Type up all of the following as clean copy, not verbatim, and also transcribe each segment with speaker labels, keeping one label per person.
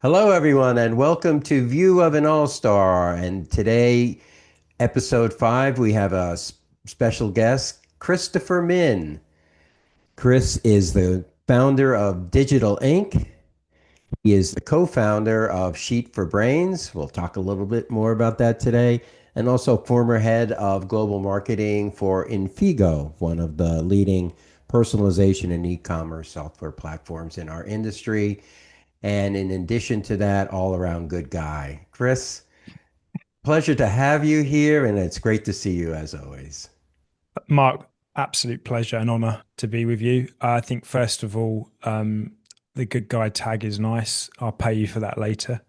Speaker 1: Hello, everyone, and welcome to View of an All-Star. And today, episode 5, we have a special guest, Christopher Minn. Chris is the founder of Digital Inc. He is the co-founder of Sheet for Brains. We'll talk a little bit more about that today. And also former head of global marketing for Infigo, one of the leading personalization and e-commerce software platforms in our industry. And in addition to that, all around good guy. Chris, pleasure to have you here, and it's great to see you as always.
Speaker 2: Mark, absolute pleasure and honor to be with you. I think, first of all, the good guy tag is nice. I'll pay you for that later.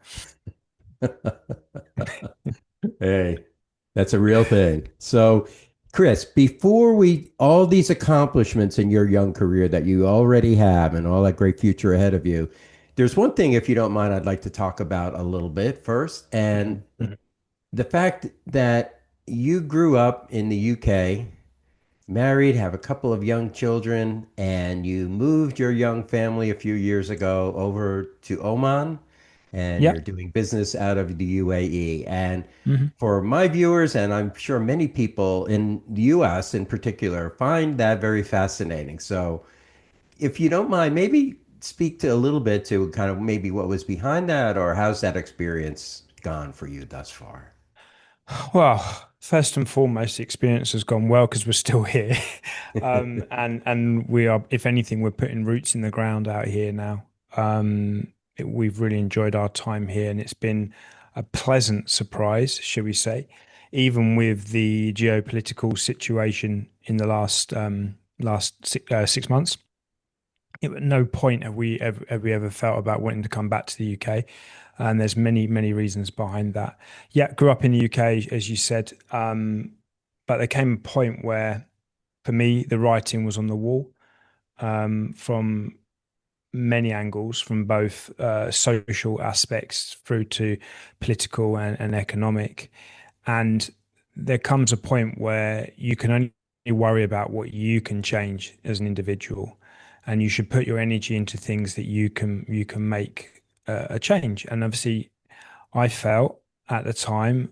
Speaker 1: Hey, that's a real thing. So, Chris, before all these accomplishments in your young career that you already have and all that great future ahead of you, there's one thing, if you don't mind, I'd like to talk about a little bit first. And
Speaker 2: Mhm, mhm.
Speaker 1: the fact that you grew up in the UK, married, have a couple of young children, and you moved your young family a few years ago over to Oman, and
Speaker 2: Yeah.
Speaker 1: you're doing business out of the UAE. And
Speaker 2: Mhm.
Speaker 1: for my viewers, and I'm sure many people in the US in particular, find that very fascinating. So if you don't mind, maybe speak to a little bit to kind of maybe what was behind that, or how's that experience gone for you thus far?
Speaker 2: Well, first and foremost, the experience has gone well because we're still here, and we are, if anything, we're putting roots in the ground out here now. We've really enjoyed our time here, and it's been a pleasant surprise, shall we say, even with the geopolitical situation in the last 6 months. At no point have we ever felt about wanting to come back to the UK, and there's many reasons behind that. Yeah, grew up in the UK, as you said, but there came a point where, for me, the writing was on the wall, from many angles, from both social aspects through to political and economic. And there comes a point where you can only worry about what you can change as an individual, and you should put your energy into things that you can make a change. And obviously, I felt at the time,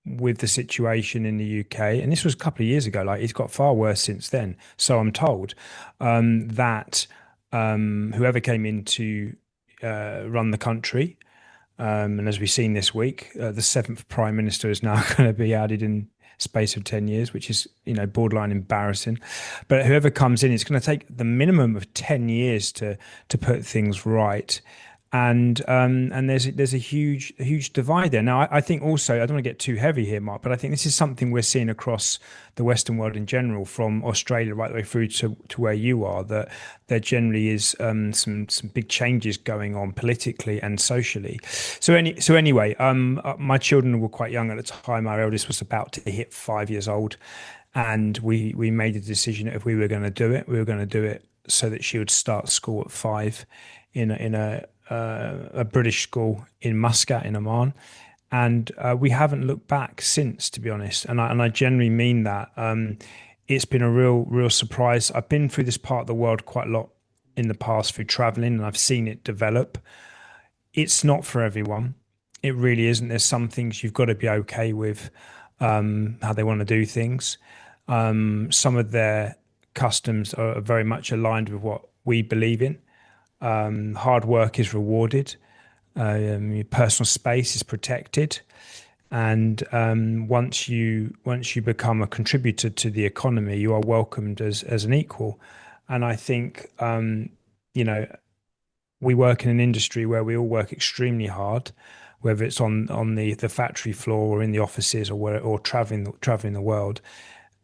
Speaker 2: with the situation in the UK, and this was a couple of years ago, like it's got far worse since then. So I'm told, that whoever came in to run the country, and as we've seen this week, the seventh prime minister is now going to be added in space of 10 years, which is, borderline embarrassing. But whoever comes in, it's going to take the minimum of 10 years to put things right. And there's a huge divide there. Now, I think also, I don't want to get too heavy here, Mark, but I think this is something we're seeing across the Western world in general, from Australia right the way through to where you are, that there generally is some big changes going on politically and socially. So anyway, my children were quite young at the time. Our eldest was about to hit 5 years old, and we made a decision that if we were going to do it, we were going to do it so that she would start school at 5 in a British school in Muscat in Oman. And we haven't looked back since, to be honest. And I generally mean that. It's been a real surprise. I've been through this part of the world quite a lot in the past through traveling, and I've seen it develop. It's not for everyone. It really isn't. There's some things you've got to be okay with, how they want to do things. Some of their customs are very much aligned with what we believe in. Hard work is rewarded. Your personal space is protected, and once you become a contributor to the economy, you are welcomed as an equal. And I think, you know we work in an industry where we all work extremely hard, whether it's on the factory floor or in the offices, or traveling the world.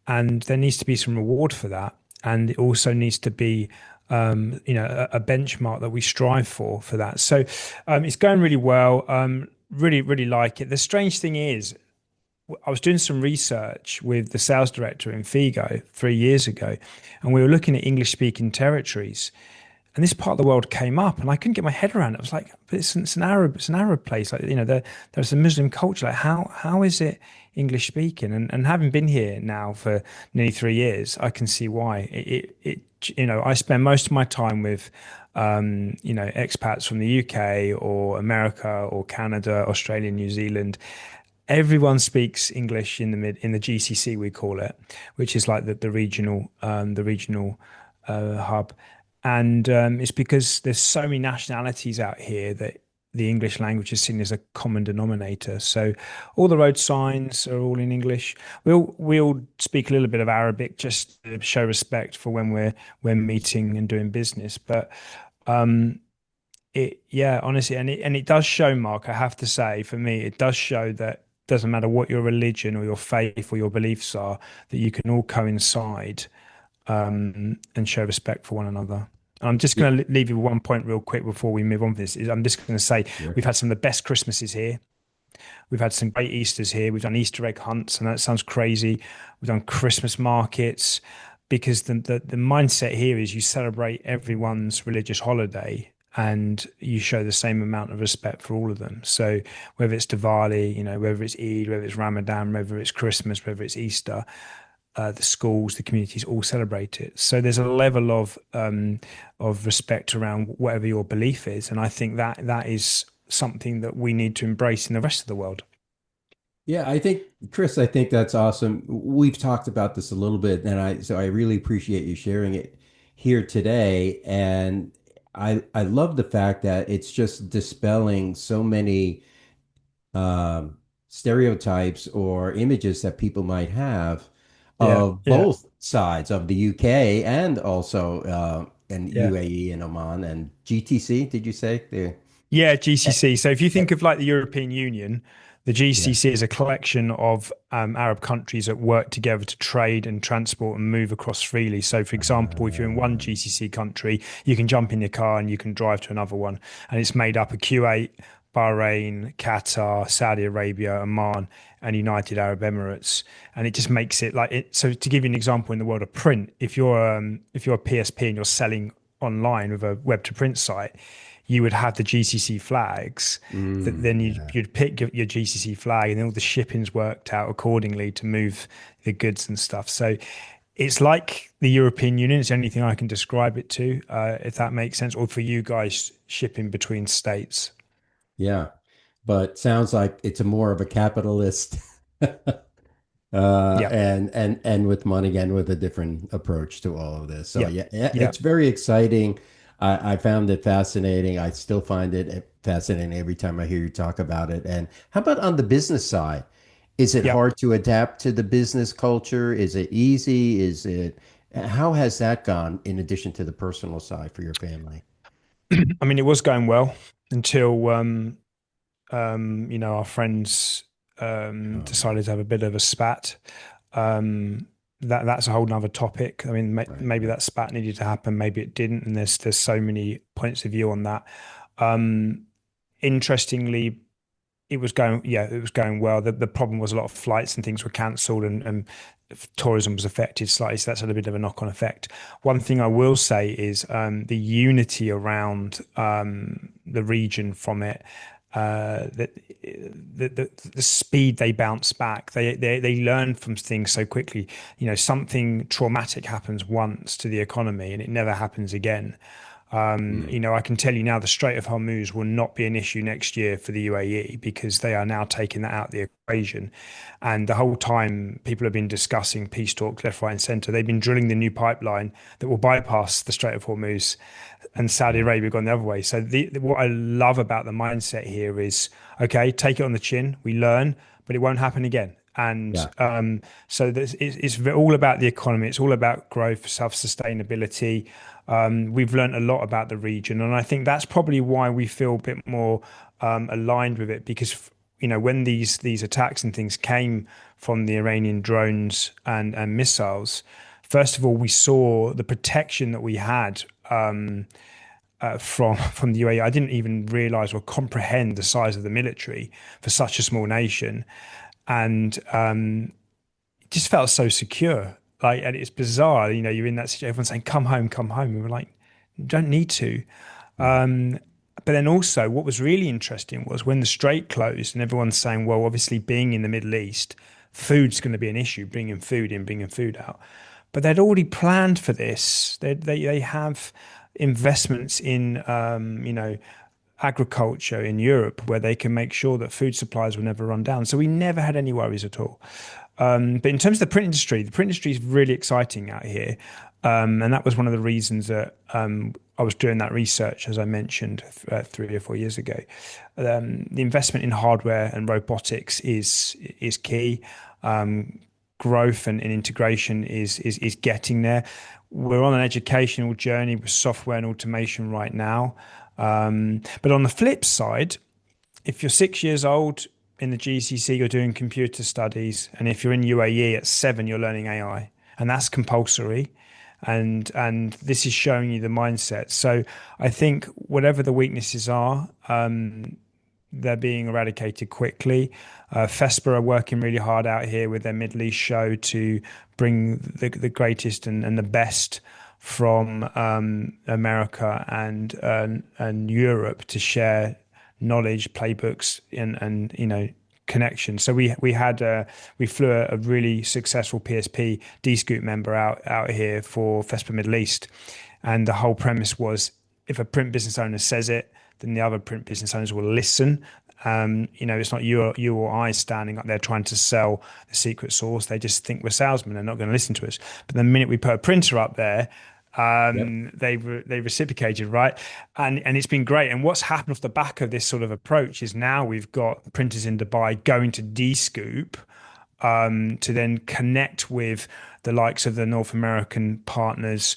Speaker 2: And there needs to be some reward for that, and it also needs to be, a benchmark that we strive for that. So, it's going really well. Really like it. The strange thing is, I was doing some research with the sales director in Figo 3 years ago, and we were looking at English speaking territories. And this part of the world came up, and I couldn't get my head around it. I was like, but it's an Arab place. Like, there's a Muslim culture. Like, how is it English speaking? And having been here now for nearly 3 years, I can see why. I spend most of my time with expats from the UK or America or Canada, Australia, New Zealand. Everyone speaks English in the GCC, we call it, which is like the regional hub. And it's because there's so many nationalities out here that the English language is seen as a common denominator. So all the road signs are all in English. We'll speak a little bit of Arabic just to show respect for when meeting and doing business. But yeah, honestly, and it does show, Mark, I have to say, for me, it does show that doesn't matter what your religion or your faith or your beliefs are, that you can all coincide and show respect for one another. I'm just
Speaker 1: Yeah.
Speaker 2: going to leave you with one point real quick before we move on for this. I'm just going to say
Speaker 1: Sure.
Speaker 2: we've had some of the best Christmases here. We've had some great Easters here. We've done Easter egg hunts, and that sounds crazy. We've done Christmas markets because the mindset here is you celebrate everyone's religious holiday and you show the same amount of respect for all of them. So whether it's Diwali, whether it's Eid, whether it's Ramadan, whether it's Christmas, whether it's Easter, the schools, the communities all celebrate it. So there's a level of respect around whatever your belief is, and I think that is something that we need to embrace in the rest of the world.
Speaker 1: Yeah, Chris, I think that's awesome. We've talked about this a little bit, and I really appreciate you sharing it here today. And I love the fact that it's just dispelling so many um, stereotypes or images that people might have
Speaker 2: Yeah,
Speaker 1: of
Speaker 2: yeah,
Speaker 1: both sides of the UK and also in
Speaker 2: yeah.
Speaker 1: UAE and Oman and GTC. Did you say?
Speaker 2: Yeah, GCC. So if you think of like the European Union, the
Speaker 1: Yeah.
Speaker 2: GCC is a collection of Arab countries that work together to trade and transport and move across freely. So, for example, if you're in one
Speaker 1: Uh,
Speaker 2: GCC country, you can jump in your car and you can drive to another one. And it's made up of Kuwait, Bahrain, Qatar, Saudi Arabia, Oman, and United Arab Emirates. And it just makes it like it. So, to give you an example, in the world of print, if you're a PSP and you're selling online with a web to print site, you would have the GCC flags that then you'd,
Speaker 1: yeah.
Speaker 2: you'd pick your GCC flag and all the shipping's worked out accordingly to move the goods and stuff. So it's like the European Union. It's the only thing I can describe it to, if that makes sense, or for you guys shipping between states.
Speaker 1: Yeah. But sounds like it's a more of a capitalist
Speaker 2: Yeah,
Speaker 1: and with money and with a different approach to all of this. So
Speaker 2: yeah,
Speaker 1: yeah, yeah,
Speaker 2: yeah,
Speaker 1: it's very exciting. I found it fascinating. I still find it fascinating every time I hear you talk about it. And how about on the business side? Is it
Speaker 2: yeah.
Speaker 1: hard to adapt to the business culture? Is it easy? How has that gone in addition to the personal side for your family?
Speaker 2: I mean, it was going well until our friends
Speaker 1: Oh, yeah.
Speaker 2: decided to have a bit of a spat. Um, that's a whole nother topic. I mean,
Speaker 1: Right,
Speaker 2: maybe
Speaker 1: right.
Speaker 2: that spat needed to happen, maybe it didn't, and there's so many points of view on that. Um, Interestingly, it was going well. The problem was a lot of flights and things were cancelled and tourism was affected slightly. So that's had a bit of a knock-on effect. One thing I will say is the unity around the region from it. That the speed they bounce back, they learn from things so quickly. Something traumatic happens once to the economy and it never happens again.
Speaker 1: Mm,
Speaker 2: I can tell you now the Strait of Hormuz will not be an issue next year for the UAE because they are now taking that out of the equation. And the whole time people have been discussing peace talks left, right, and centre, they've been drilling the new pipeline that will bypass the Strait of Hormuz, and Saudi
Speaker 1: yeah.
Speaker 2: Arabia gone the other way. So what I love about the mindset here is, okay, take it on the chin, we learn, but it won't happen again. And
Speaker 1: Yeah.
Speaker 2: so it's all about the economy. It's all about growth, self-sustainability. We've learned a lot about the region, and I think that's probably why we feel a bit more aligned with it. Because when these attacks and things came from the Iranian drones and missiles, first of all, we saw the protection that we had from the UAE. I didn't even realize or comprehend the size of the military for such a small nation, and it just felt so secure. Like, and it's bizarre, you're in that situation, everyone's saying, come home, come home. And we're like, you don't need to.
Speaker 1: Mm,
Speaker 2: But then also, what was really interesting was when the strait closed, and everyone's saying, well, obviously, being in the Middle East, food's going to be an issue, bringing food in, bringing food out. But they'd already planned for this. They have. investments in agriculture in Europe where they can make sure that food supplies will never run down. So we never had any worries at all. But in terms of the print industry is really exciting out here. And that was one of the reasons that I was doing that research, as I mentioned, 3 or 4 years ago. The investment in hardware and robotics is key. Growth and integration is getting there. We're on an educational journey with software and automation right now. But on the flip side, if you're 6 years old in the GCC, you're doing computer studies, and if you're in UAE at 7, you're learning AI, and that's compulsory. And this is showing you the mindset. So I think whatever the weaknesses are, they're being eradicated quickly. FESPA are working really hard out here with their Middle East show to bring the greatest and the best from America and Europe to share knowledge, playbooks, and connection. So we flew a really successful PSP D-Scoop member out here for FESPA Middle East, and the whole premise was if a print business owner says it, then the other print business owners will listen. It's not you or I standing up there trying to sell the secret sauce. They just think we're salesmen. They're not going to listen to us. But the minute we put a printer up there,
Speaker 1: Yep.
Speaker 2: they reciprocated, right? And it's been great. And what's happened off the back of this sort of approach is now we've got printers in Dubai going to D-Scoop to then connect with the likes of the North American partners,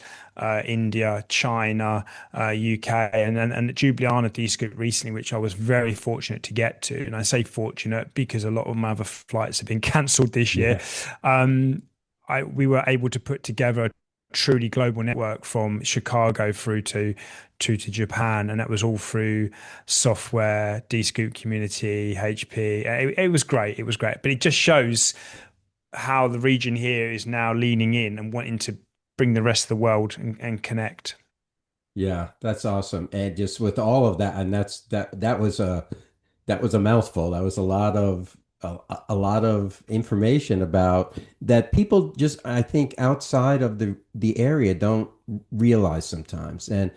Speaker 2: India, China, UK, and Ljubljana D-Scoop recently, which I was very fortunate to get to. And I say fortunate because a lot of my other flights have been cancelled this year.
Speaker 1: Yeah.
Speaker 2: We were able to put together a truly global network from Chicago through to Japan, and that was all through software, D-Scoop community, HP. It was great. It was great, but it just shows how the region here is now leaning in and wanting to bring the rest of the world and connect.
Speaker 1: Yeah, that's awesome. And just with all of that, and that was a mouthful. That was a lot of information about that people just I think outside of the area don't realize sometimes. And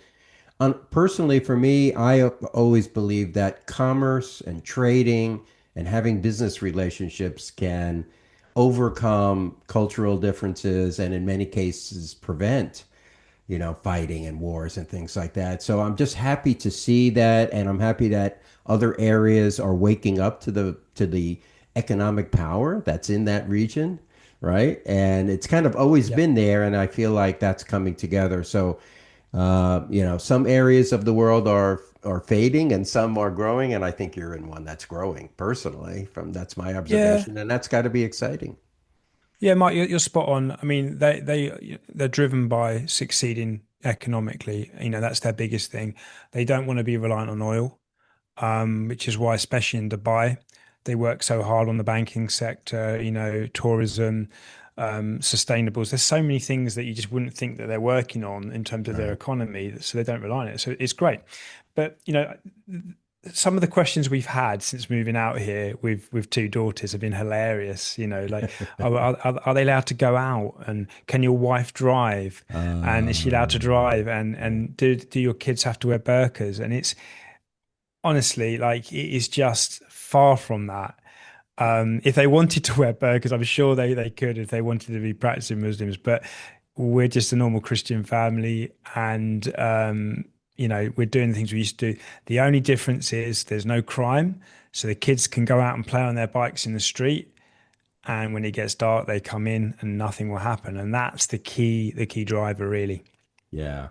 Speaker 1: personally, for me, I always believe that commerce and trading and having business relationships can overcome cultural differences and in many cases prevent fighting and wars and things like that. So I'm just happy to see that, and I'm happy that other areas are waking up to the economic power that's in that region, right? And it's kind of always
Speaker 2: Yeah.
Speaker 1: been there, and I feel like that's coming together. So, some areas of the world are fading and some are growing, and I think you're in one that's growing personally. That's my
Speaker 2: Yeah.
Speaker 1: observation, and that's got to be exciting.
Speaker 2: Yeah, Mike, you're spot on. I mean, they're driven by succeeding economically. That's their biggest thing. They don't want to be reliant on oil, which is why, especially in Dubai, they work so hard on the banking sector, tourism, sustainables. There's so many things that you just wouldn't think that they're working on in terms of their
Speaker 1: Right.
Speaker 2: economy, so they don't rely on it. So it's great. But, some of the questions we've had since moving out here with two daughters have been hilarious. Like, are they allowed to go out? And can your wife drive? And is she allowed to drive? And do your kids have to wear burqas? And it's honestly like it is just far from that. If they wanted to wear burqas, I'm sure they could if they wanted to be practicing Muslims, but we're just a normal Christian family, and we're doing the things we used to do. The only difference is there's no crime, so the kids can go out and play on their bikes in the street, and when it gets dark, they come in and nothing will happen, and that's the key driver, really.
Speaker 1: Yeah.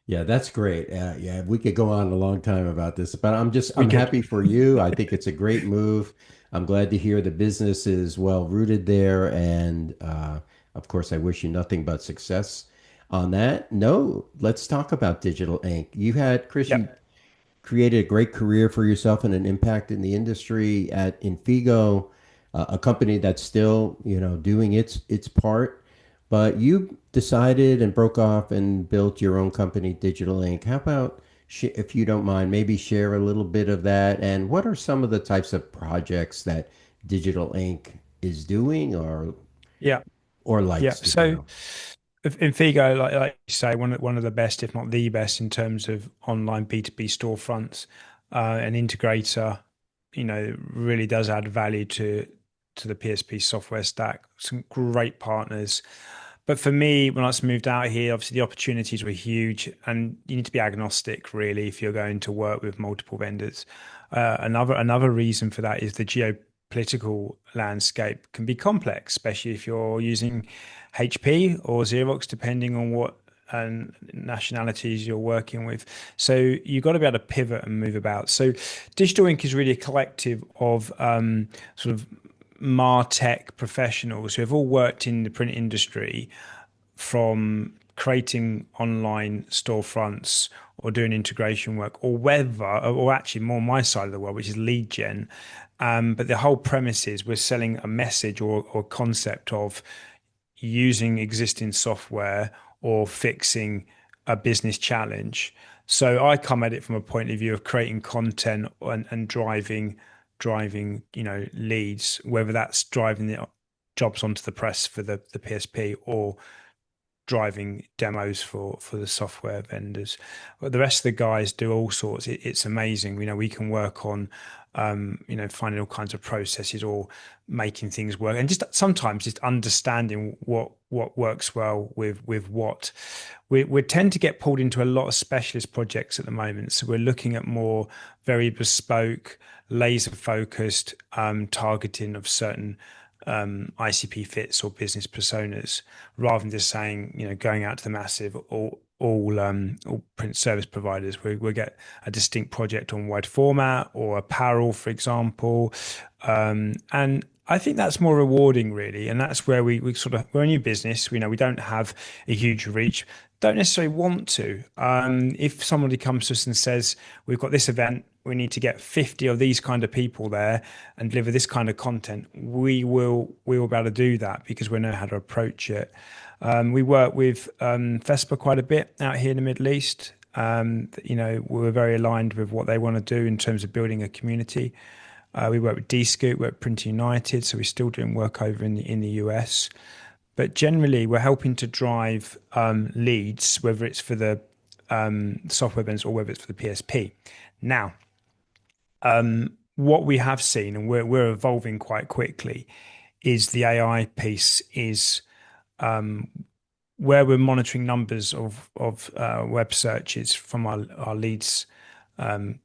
Speaker 1: Yeah, that's great. Yeah, we could go on a long time about this, but
Speaker 2: We
Speaker 1: I'm
Speaker 2: could.
Speaker 1: happy for you. I think it's a great move. I'm glad to hear the business is well rooted there. And of course, I wish you nothing but success on that. No, let's talk about Digital Ink. Chris, you
Speaker 2: Yep.
Speaker 1: created a great career for yourself and an impact in the industry at Infigo, a company that's still, doing its part. But you decided and broke off and built your own company, Digital Ink. How about, if you don't mind, maybe share a little bit of that? And what are some of the types of projects that Digital Ink is doing or
Speaker 2: Yeah.
Speaker 1: or
Speaker 2: Yeah.
Speaker 1: likes to
Speaker 2: So
Speaker 1: do?
Speaker 2: In Figo, like you say, one of the best, if not the best, in terms of online B2B storefronts. An integrator, really does add value to the PSP software stack. Some great partners. But for me, when I moved out here, obviously the opportunities were huge, and you need to be agnostic really if you're going to work with multiple vendors. Another reason for that is the geopolitical landscape can be complex, especially if you're using HP or Xerox, depending on what nationalities you're working with. So you've got to be able to pivot and move about. So Digital Inc. is really a collective of sort of MarTech professionals who have all worked in the print industry, from creating online storefronts or doing integration work, or whether, or actually more my side of the world, which is lead gen. But the whole premise is we're selling a message or concept of using existing software or fixing a business challenge. So I come at it from a point of view of creating content and driving, leads, whether that's driving the jobs onto the press for the PSP or driving demos for the software vendors. But the rest of the guys do all sorts. It's amazing. We can work on finding all kinds of processes or making things work, and just sometimes just understanding what works well with what. We tend to get pulled into a lot of specialist projects at the moment, so we're looking at more very bespoke, laser focused targeting of certain ICP fits or business personas, rather than just saying, going out to the massive all print service providers. We get a distinct project on wide format or apparel, for example, and I think that's more rewarding, really, and that's where we sort of, we're a new business. We don't have a huge reach, don't necessarily want to. If somebody comes to us and says, we've got this event, we need to get 50 of these kind of people there and deliver this kind of content, we will be able to do that because we know how to approach it. We work with Vespa quite a bit out here in the Middle East. We're very aligned with what they want to do in terms of building a community. We work with D-Scoot, work with Print United, so we're still doing work over in the US. But generally, we're helping to drive leads, whether it's for the software vendors or whether it's for the PSP. Now, what we have seen, and we're evolving quite quickly, is the AI piece is where we're monitoring numbers of web searches from our leads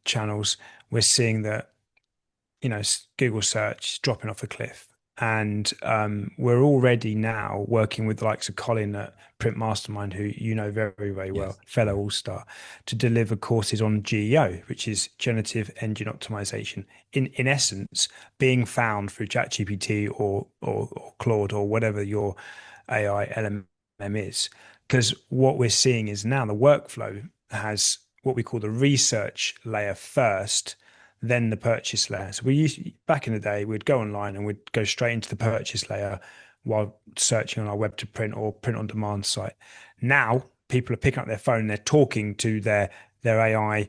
Speaker 2: channels. We're seeing that Google search is dropping off a cliff. And we're already now working with the likes of Colin at Print Mastermind, who very, very well,
Speaker 1: Yes.
Speaker 2: fellow all-star, to deliver courses on GEO, which is generative engine optimization. In essence, being found through ChatGPT or Claude or whatever your AI LMM is. Because what we're seeing is now the workflow has what we call the research layer first, then the purchase layer. So back in the day, we'd go online and we'd go straight into the purchase layer while searching on our web to print or print on demand site. Now people are picking up their phone and they're talking to their AI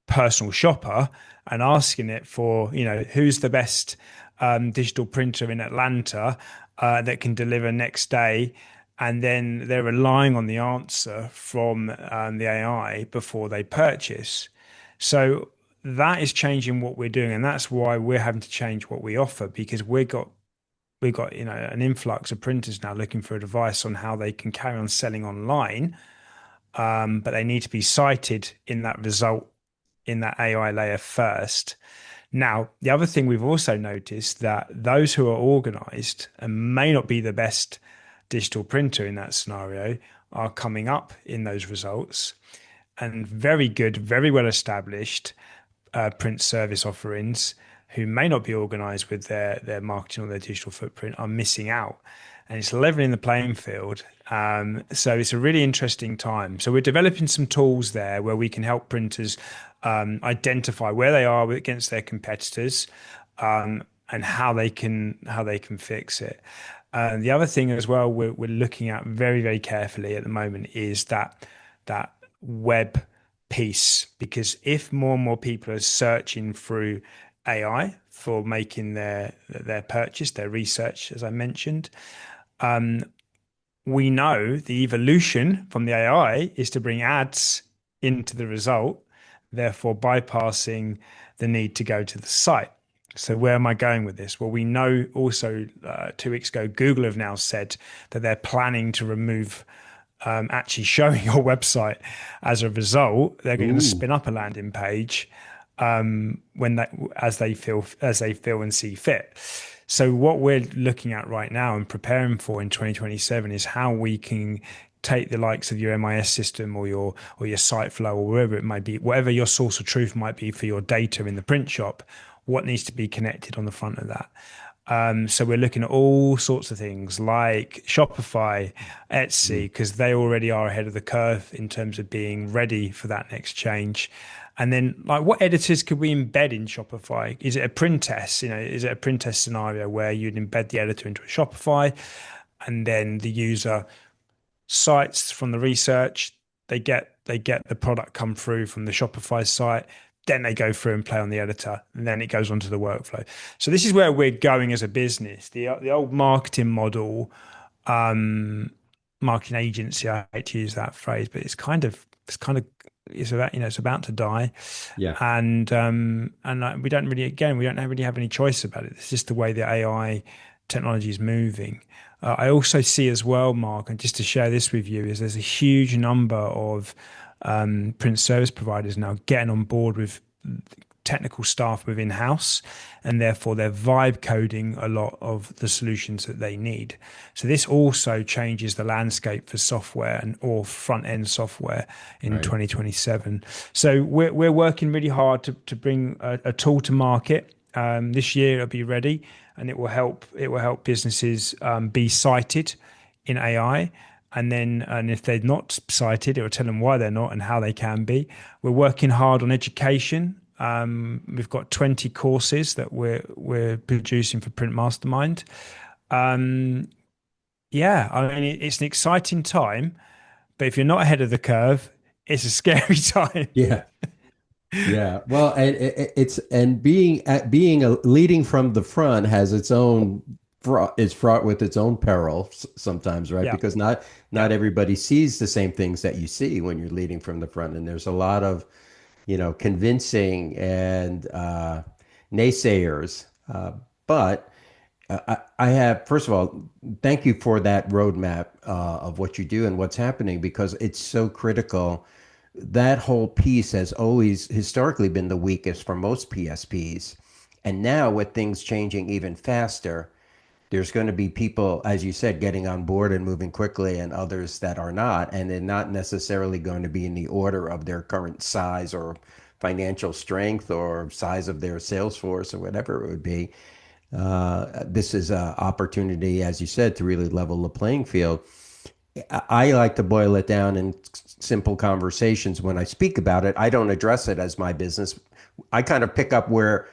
Speaker 2: personal shopper and asking it for, who's the best digital printer in Atlanta that can deliver next day. And then they're relying on the answer from the AI before they purchase. So that is changing what we're doing, and that's why we're having to change what we offer, because we've got an influx of printers now looking for advice on how they can carry on selling online, but they need to be cited in that result in that AI layer first. Now, the other thing we've also noticed that those who are organized and may not be the best digital printer in that scenario are coming up in those results, and very good, very well established print service offerings who may not be organized with their marketing or their digital footprint are missing out. And it's leveling the playing field. So it's a really interesting time. So we're developing some tools there where we can help printers identify where they are against their competitors, and how they can fix it. The other thing as well we're looking at very, very carefully at the moment is that web piece, because if more and more people are searching through AI for making their purchase, their research, as I mentioned, we know the evolution from the AI is to bring ads into the result, therefore bypassing the need to go to the site. So where am I going with this? Well, we know also 2 weeks ago, Google have now said that they're planning to remove actually showing your website. As a result, they're going to
Speaker 1: Ooh,
Speaker 2: spin up a landing page when that as they feel and see fit. So what we're looking at right now and preparing for in 2027 is how we can take the likes of your MIS system or your site flow or wherever it might be, whatever your source of truth might be for your data in the print shop, what needs to be connected on the front of that. So we're looking at all sorts of things like Shopify, Etsy,
Speaker 1: mm,
Speaker 2: because they already are ahead of the curve in terms of being ready for that next change. And then, like, what editors could we embed in Shopify? Is it a print test? Is it a print test scenario where you'd embed the editor into a Shopify, and then the user sites from the research, they get the product come through from the Shopify site, then they go through and play on the editor, and then it goes onto the workflow. So this is where we're going as a business. The old marketing model, um, marketing agency, I hate to use that phrase, but it's about to die,
Speaker 1: yeah,
Speaker 2: and we don't really have any choice about it. It's just the way the AI technology is moving. I also see as well, Mark, and just to share this with you, is there's a huge number of print service providers now getting on board with technical staff within house, and therefore they're vibe coding a lot of the solutions that they need. So this also changes the landscape for software and or front end software in
Speaker 1: right,
Speaker 2: 2027. So we're working really hard to bring a tool to market. This year it'll be ready, and it will help businesses be cited in AI. And if they're not cited, it will tell them why they're not and how they can be. We're working hard on education. We've got 20 courses that we're producing for Print Mastermind. Um, yeah, I mean it's an exciting time, but if you're not ahead of the curve, it's a scary time.
Speaker 1: yeah. Yeah, well, and it's and being a leading from the front has its own is fraught with its own peril sometimes, right?
Speaker 2: Yeah,
Speaker 1: Because not
Speaker 2: yeah.
Speaker 1: everybody sees the same things that you see when you're leading from the front, and there's a lot of convincing and naysayers. But I have, first of all, thank you for that roadmap of what you do and what's happening because it's so critical. That whole piece has always historically been the weakest for most PSPs. And now with things changing even faster, there's going to be people, as you said, getting on board and moving quickly, and others that are not. And they're not necessarily going to be in the order of their current size or financial strength or size of their sales force or whatever it would be. This is an opportunity, as you said, to really level the playing field. I like to boil it down in simple conversations when I speak about it. I don't address it as my business. I kind of pick up where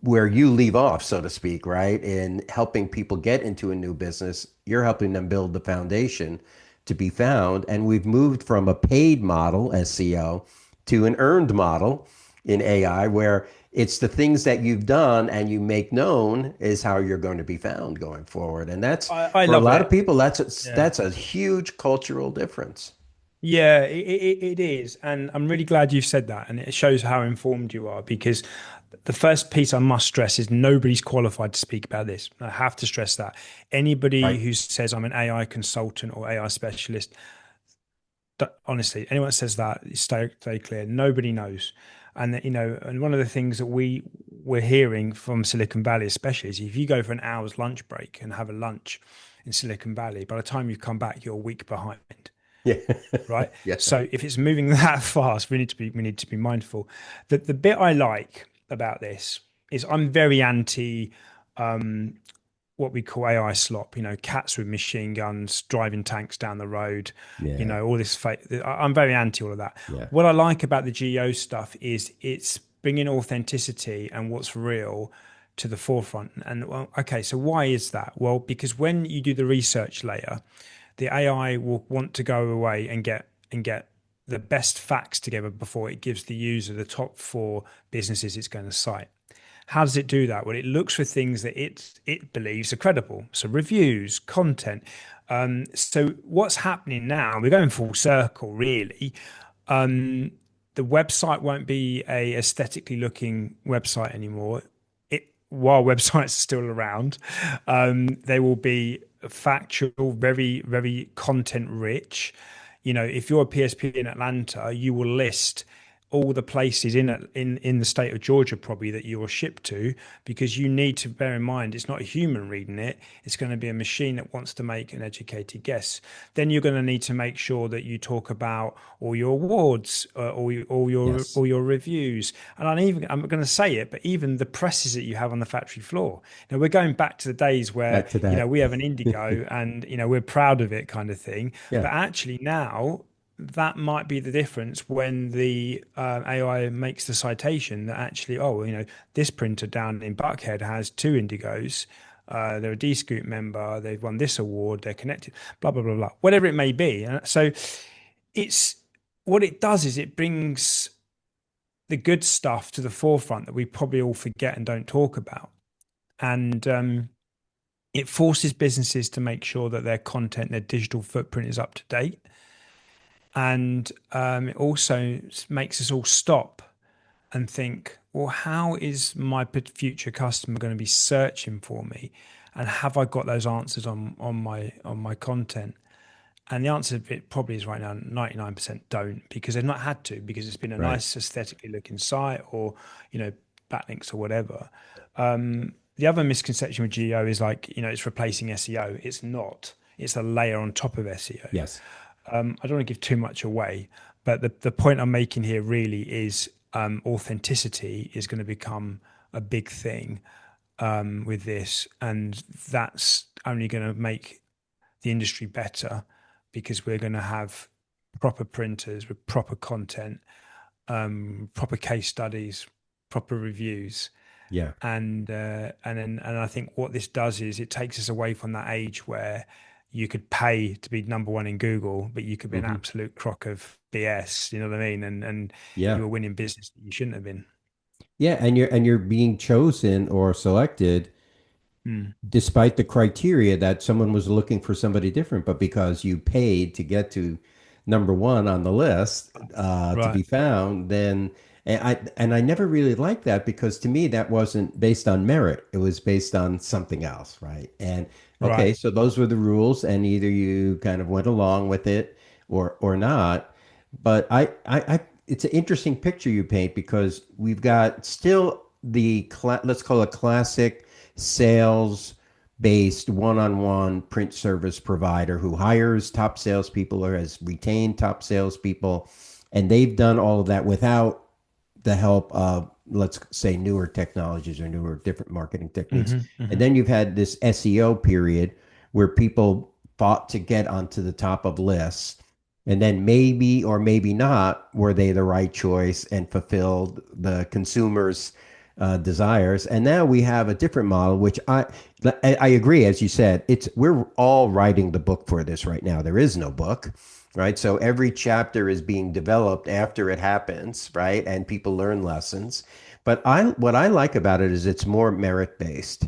Speaker 1: where you leave off, so to speak, right? In helping people get into a new business, you're helping them build the foundation to be found. And we've moved from a paid model, SEO, to an earned model in AI, where it's the things that you've done and you make known is how you're going to be found going forward. And that's
Speaker 2: I
Speaker 1: for a
Speaker 2: love
Speaker 1: lot of
Speaker 2: it.
Speaker 1: people,
Speaker 2: Yeah.
Speaker 1: that's a huge cultural difference.
Speaker 2: Yeah, it is. And I'm really glad you've said that. And it shows how informed you are because the first piece I must stress is nobody's qualified to speak about this. I have to stress that. Anybody
Speaker 1: Right.
Speaker 2: who says I'm an AI consultant or AI specialist, honestly, anyone that says that, stay clear. Nobody knows. And one of the things that we're hearing from Silicon Valley, especially, is if you go for an hour's lunch break and have a lunch in Silicon Valley, by the time you come back, you're a week behind,
Speaker 1: Yeah.
Speaker 2: right?
Speaker 1: Yeah.
Speaker 2: So if it's moving that fast, we need to be mindful. The bit I like about this is I'm very anti what we call AI slop, cats with machine guns driving tanks down the road,
Speaker 1: Yeah.
Speaker 2: all this fake. I'm very anti all of that.
Speaker 1: Yeah.
Speaker 2: What I like about the GEO stuff is it's bringing authenticity and what's real to the forefront. And well, okay, so why is that? Well, because when you do the research layer, the AI will want to go away and get the best facts together before it gives the user the top 4 businesses it's going to cite. How does it do that? Well, it looks for things that it believes are credible. So reviews, content. So what's happening now? We're going full circle, really. Um, the website won't be a aesthetically looking website anymore. While websites are still around, they will be factual, very, very content rich. If you're a PSP in Atlanta, you will list all the places in the state of Georgia probably that you will ship to, because you need to bear in mind it's not a human reading it, it's going to be a machine that wants to make an educated guess. Then you're going to need to make sure that you talk about all your awards,
Speaker 1: Yes.
Speaker 2: all your reviews, and I'm going to say it, but even the presses that you have on the factory floor. Now we're going back to the days where
Speaker 1: Back to that.
Speaker 2: we have an Indigo and we're proud of it, kind of thing.
Speaker 1: Yeah.
Speaker 2: But actually now that might be the difference when the AI makes the citation that actually, oh, this printer down in Buckhead has two Indigos. They're a D Scoop member. They've won this award. They're connected. Blah blah blah blah. Whatever it may be. So it's what it does is it brings the good stuff to the forefront that we probably all forget and don't talk about, and it forces businesses to make sure that their content, their digital footprint is up to date. And it also makes us all stop and think, well, how is my future customer going to be searching for me? And have I got those answers on my content? And the answer to it probably is right now 99% don't, because they've not had to, because it's been a
Speaker 1: Right.
Speaker 2: nice aesthetically looking site, or, backlinks or whatever. The other misconception with GEO is like, it's replacing SEO. It's not. It's a layer on top of SEO.
Speaker 1: Yes.
Speaker 2: I don't want to give too much away, but the point I'm making here really is authenticity is going to become a big thing with this, and that's only going to make the industry better, because we're going to have proper printers with proper content, proper case studies, proper reviews,
Speaker 1: Yeah.
Speaker 2: and I think what this does is it takes us away from that age where you could pay to be number one in Google, but you could be an
Speaker 1: Hmm.
Speaker 2: absolute crock of BS. You know what I mean? And you
Speaker 1: Yeah.
Speaker 2: were winning business that you shouldn't have been.
Speaker 1: Yeah. And you're being chosen or selected
Speaker 2: Mm,
Speaker 1: despite the criteria that someone was looking for somebody different, but because you paid to get to number one on the list to
Speaker 2: right,
Speaker 1: be found, then and I never really liked that, because to me that wasn't based on merit. It was based on something else, right? And
Speaker 2: right.
Speaker 1: okay, so those were the rules, and either you kind of went along with it or not. But it's an interesting picture you paint, because we've got still let's call it classic sales based one-on-one print service provider who hires top salespeople or has retained top salespeople, and they've done all of that without the help of, let's say, newer technologies or newer different marketing techniques.
Speaker 2: Hmm,
Speaker 1: And
Speaker 2: hmm.
Speaker 1: then you've had this SEO period where people fought to get onto the top of lists, and then maybe or maybe not were they the right choice and fulfilled the consumers' desires. And now we have a different model, which I agree, as you said, we're all writing the book for this right now. There is no book, right? So every chapter is being developed after it happens, right? And people learn lessons. But what I like about it is it's more merit based.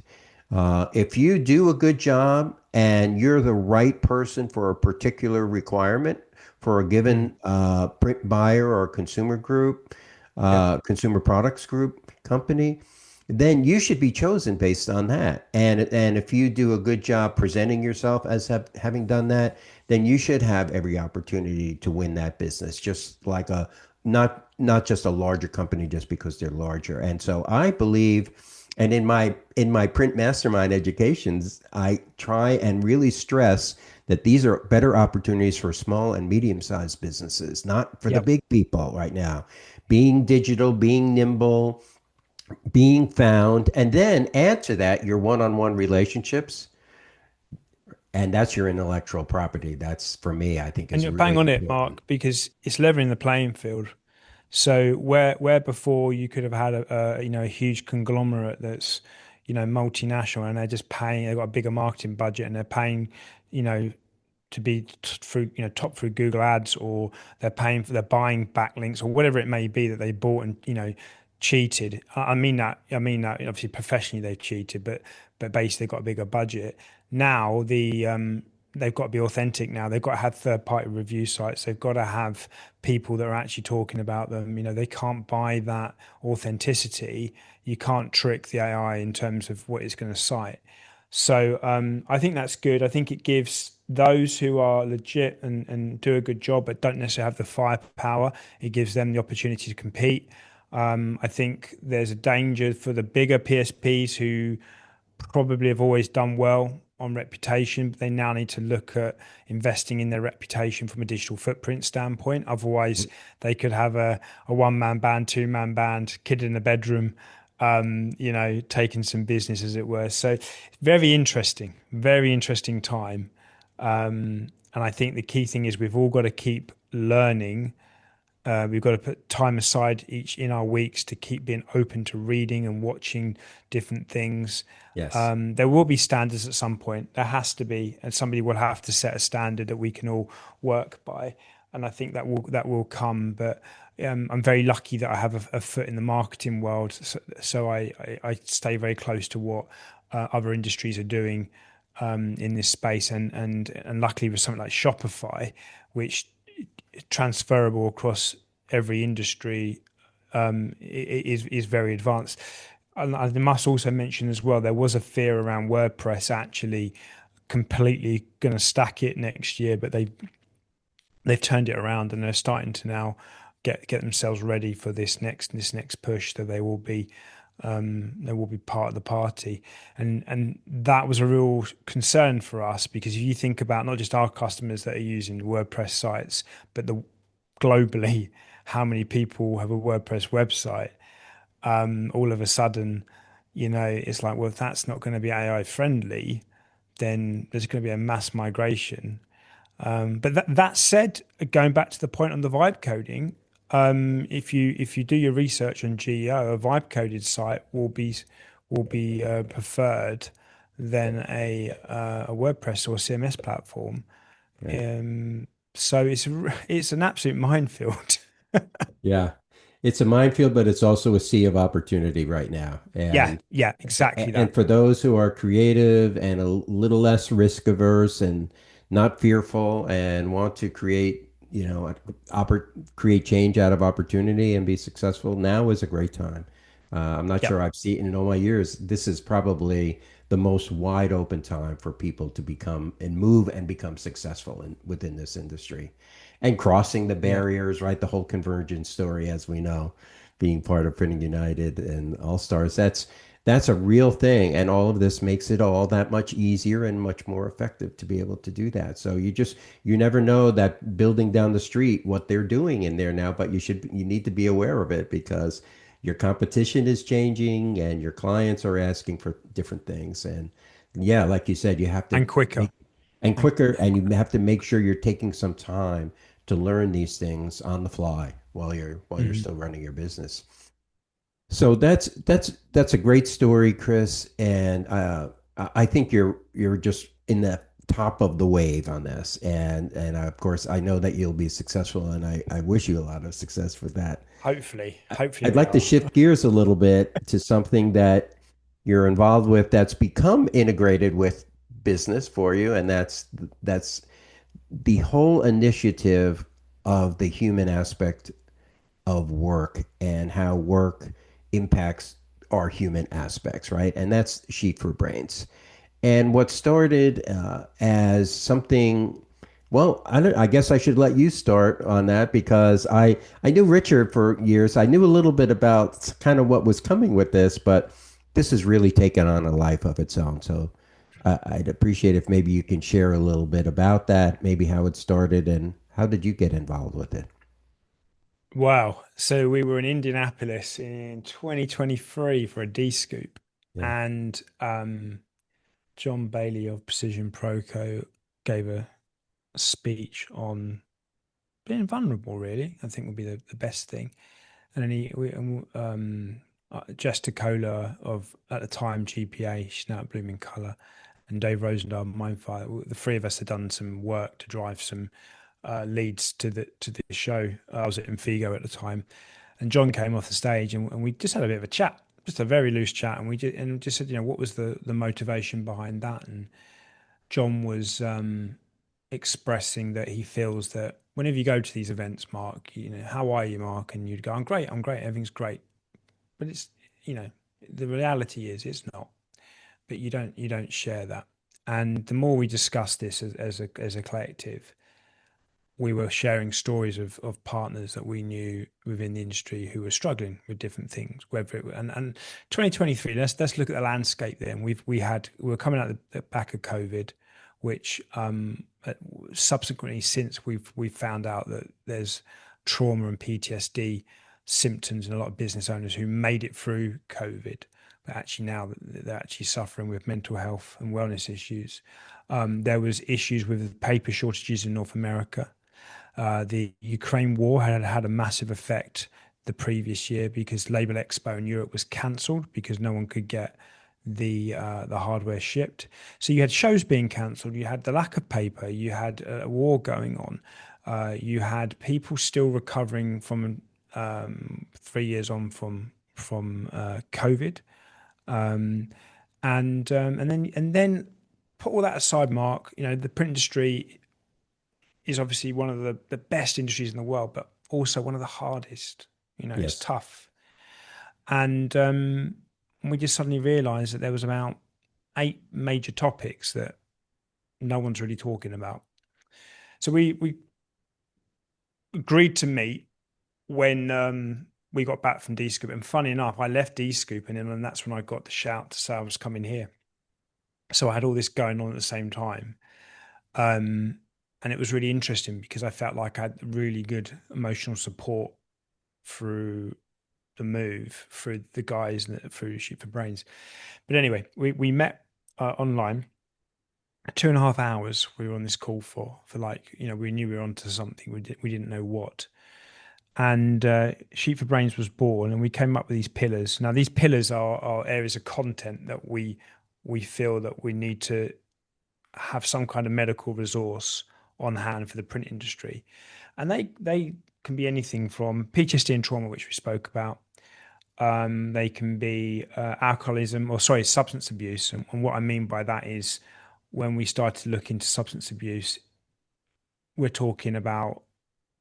Speaker 1: If you do a good job and you're the right person for a particular requirement for a
Speaker 2: Mm.
Speaker 1: given print buyer or consumer group,
Speaker 2: Yep.
Speaker 1: consumer products group, company, then you should be chosen based on that. And if you do a good job presenting yourself as having done that, then you should have every opportunity to win that business, just like a not just a larger company just because they're larger. And so I believe, and in my print mastermind educations, I try and really stress that these are better opportunities for small and medium-sized businesses, not for the
Speaker 2: Yep.
Speaker 1: big people right now. Being digital, being nimble, being found, and then add to that your one-on-one relationships, and that's your intellectual property. That's, for me, I think
Speaker 2: And
Speaker 1: is
Speaker 2: you're bang
Speaker 1: really
Speaker 2: on it,
Speaker 1: important.
Speaker 2: Mark, because it's leveling the playing field. So where before you could have had a huge conglomerate that's multinational, and they're just paying, they've got a bigger marketing budget, and they're paying you know to be through top through Google Ads, or they're buying backlinks or whatever it may be that they bought, and cheated. I mean that. I mean that. Obviously, professionally they've cheated, but basically they've got a bigger budget. Now they've got to be authentic. Now they've got to have third-party review sites. They've got to have people that are actually talking about them. They can't buy that authenticity. You can't trick the AI in terms of what it's going to cite. So I think that's good. I think it gives those who are legit and do a good job but don't necessarily have the firepower, it gives them the opportunity to compete. I think there's a danger for the bigger PSPs who probably have always done well on reputation, but they now need to look at investing in their reputation from a digital footprint standpoint. Otherwise, they could have a one-man band, two-man band, kid in the bedroom, taking some business, as it were. So, very interesting time. And I think the key thing is we've all got to keep learning. We've got to put time aside each in our weeks to keep being open to reading and watching different things.
Speaker 1: Yes.
Speaker 2: There will be standards at some point. There has to be, and somebody will have to set a standard that we can all work by. And I think that will come. But I'm very lucky that I have a foot in the marketing world, so I stay very close to what other industries are doing in this space, and luckily with something like Shopify, which transferable across every industry, is very advanced. And I must also mention as well, there was a fear around WordPress actually completely going to stack it next year, but they've turned it around and they're starting to now get themselves ready for this next push. That they will be part of the party, and that was a real concern for us, because if you think about not just our customers that are using WordPress sites, but globally, how many people have a WordPress website, all of a sudden, it's like, well, if that's not going to be AI friendly, then there's going to be a mass migration. But that said, going back to the point on the vibe coding, if you do your research on GEO, a vibe coded site will be preferred than a WordPress or CMS platform.
Speaker 1: Right.
Speaker 2: So it's an absolute minefield.
Speaker 1: Yeah. It's a minefield, but it's also a sea of opportunity right now.
Speaker 2: Yeah, yeah, exactly
Speaker 1: And
Speaker 2: that.
Speaker 1: for those who are creative and a little less risk averse and not fearful and want to create, create change out of opportunity and be successful, now is a great time. I'm not
Speaker 2: Yeah,
Speaker 1: sure I've seen in all my years. This is probably the most wide open time for people to become and move and become successful within this industry and crossing the
Speaker 2: yeah.
Speaker 1: barriers, right? The whole convergence story, as we know, being part of Printing United and All Stars. That's a real thing, and all of this makes it all that much easier and much more effective to be able to do that. So you never know that building down the street what they're doing in there now, but you need to be aware of it because your competition is changing and your clients are asking for different things. And yeah, like you said, you have to
Speaker 2: And quicker.
Speaker 1: make and
Speaker 2: And
Speaker 1: quicker, and you have to make sure you're taking some time to learn these things on the fly while you're
Speaker 2: Mhm.
Speaker 1: still running your business. So that's a great story, Chris, and I think you're just in the top of the wave on this, and of course I know that you'll be successful, and I wish you a lot of success with that.
Speaker 2: Hopefully
Speaker 1: I'd
Speaker 2: we
Speaker 1: like to
Speaker 2: are.
Speaker 1: shift gears a little bit to something that you're involved with that's become integrated with business for you, and that's the whole initiative of the human aspect of work and how work impacts our human aspects, right? And that's Sheet for Brains. And what started as something, well, I guess I should let you start on that because I knew Richard for years. I knew a little bit about kind of what was coming with this, but this has really taken on a life of its own. So I'd appreciate if maybe you can share a little bit about that, maybe how it started and how did you get involved with it?
Speaker 2: Wow. So we were in Indianapolis in 2023 for a D scoop,
Speaker 1: Yeah.
Speaker 2: and John Bailey of Precision Proco gave a speech on being vulnerable, really, I think would be the best thing. And then Jess Cola of, at the time, GPA, she's now at Blooming Colour, and Dave Rosendahl, Mindfire, the three of us had done some work to drive some leads to the show. I was at Infigo at the time, And John came off the stage, and we just had a bit of a chat, just a very loose chat, and we just said, what was the motivation behind that? And John was expressing that he feels that whenever you go to these events, Mark, how are you, Mark? And you'd go, I'm great, everything's great. But it's, you know, the reality is it's not. But you don't share that. And the more we discuss this as a collective, we were sharing stories of partners that we knew within the industry who were struggling with different things. Whether it, and 2023, let's look at the landscape there. And we were coming out the back of COVID, which subsequently since we've found out that there's trauma and PTSD symptoms in a lot of business owners who made it through COVID, but actually now they're actually suffering with mental health and wellness issues. There was issues with paper shortages in North America. The Ukraine war had had a massive effect the previous year because Label Expo in Europe was cancelled because no one could get the hardware shipped. So you had shows being cancelled. You had the lack of paper. You had a war going on. You had people still recovering from 3 years on from COVID. Um, and then put all that aside, Mark. The print industry is obviously one of the best industries in the world, but also one of the hardest. It's
Speaker 1: Yes.
Speaker 2: tough. And we just suddenly realized that there was about 8 major topics that no one's really talking about. So we agreed to meet when we got back from D Scoop. And funny enough, I left D Scoop, and then that's when I got the shout to say I was coming here. So I had all this going on at the same time. Um, and it was really interesting because I felt like I had really good emotional support through the move, through the guys, and through Shoot for Brains. But anyway, we met online. 2.5 hours we were on this call for like, we knew we were onto something. We didn't know what. And Sheep for Brains was born, and we came up with these pillars. Now, these pillars are areas of content that we feel that we need to have some kind of medical resource on hand for the print industry. And they can be anything from PTSD and trauma, which we spoke about. They can be alcoholism, or sorry, substance abuse. And what I mean by that is when we start to look into substance abuse, we're talking about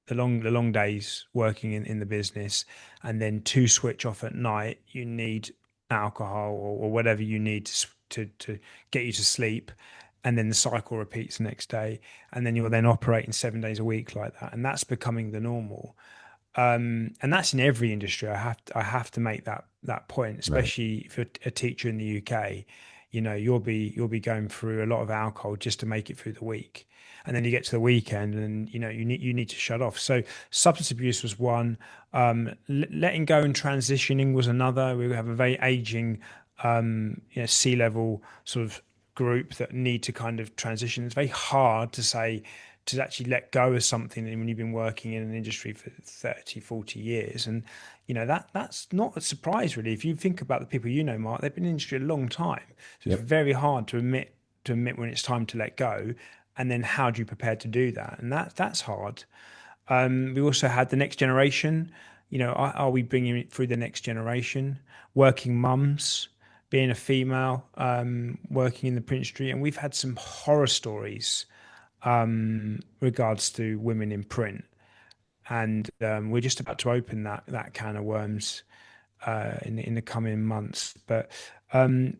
Speaker 2: the long days working in the business, and then to switch off at night, you need alcohol or whatever you need to get you to sleep. And then the cycle repeats the next day, and then you're then operating 7 days a week like that, and that's becoming the normal. And that's in every industry. I have to make that point,
Speaker 1: Right.
Speaker 2: especially if you're a teacher in the UK. You'll be going through a lot of alcohol just to make it through the week, and then you get to the weekend, and you need to shut off. So substance abuse was one. Letting go and transitioning was another. We have a very aging, C-level sort of group that need to kind of transition. It's very hard to say to actually let go of something when you've been working in an industry for 30, 40 years. And that's not a surprise really. If you think about the people Mark, they've been in the industry a long time. So it's
Speaker 1: Yep.
Speaker 2: very hard to admit when it's time to let go. And then how do you prepare to do that? And that's hard. We also had the next generation. Are we bringing it through the next generation? Working mums, being a female, working in the print industry, and we've had some horror stories regards to women in print, and we're just about to open that can of worms in the coming months. But um,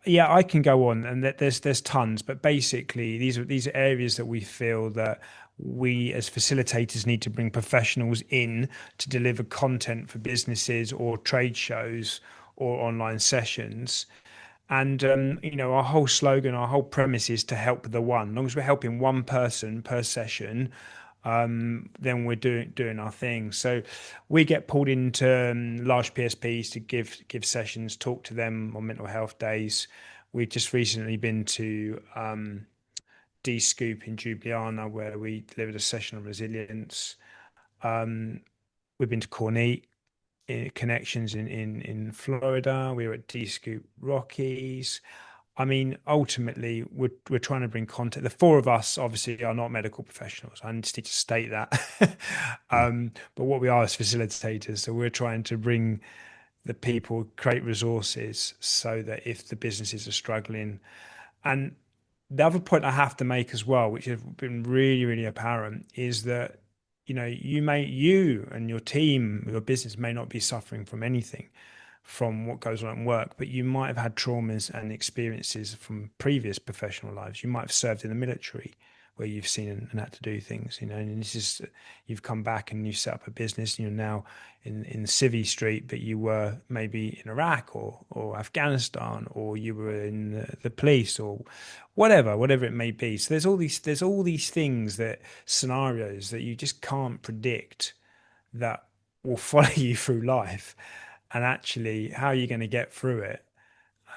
Speaker 2: yeah, I can go on, and there's tons. But basically, these are areas that we feel that we as facilitators need to bring professionals in to deliver content for businesses or trade shows or online sessions. And our whole slogan, our whole premise is to help the one. As long as we're helping one person per session, then we're doing our thing. So we get pulled into large PSPs to give sessions, talk to them on mental health days. We've just recently been to D Scoop in Ljubljana, where we delivered a session on resilience. Um, we've been to Cornette connections in Florida. We were at D Scoop Rockies. I mean, ultimately, we're trying to bring content. The four of us obviously are not medical professionals. I just need to state that. But what we are is facilitators. So we're trying to bring the people, create resources so that if the businesses are struggling, and the other point I have to make as well, which has been really, really apparent, is that you and your team, your business may not be suffering from anything from what goes on at work, but you might have had traumas and experiences from previous professional lives. You might have served in the military where you've seen and had to do things, and this is you've come back and you set up a business and you're now in Civvy Street, but you were maybe in Iraq or Afghanistan, or you were in the police or whatever it may be. So there's all these things, that scenarios that you just can't predict, that will follow you through life, and actually how are you going to get through it,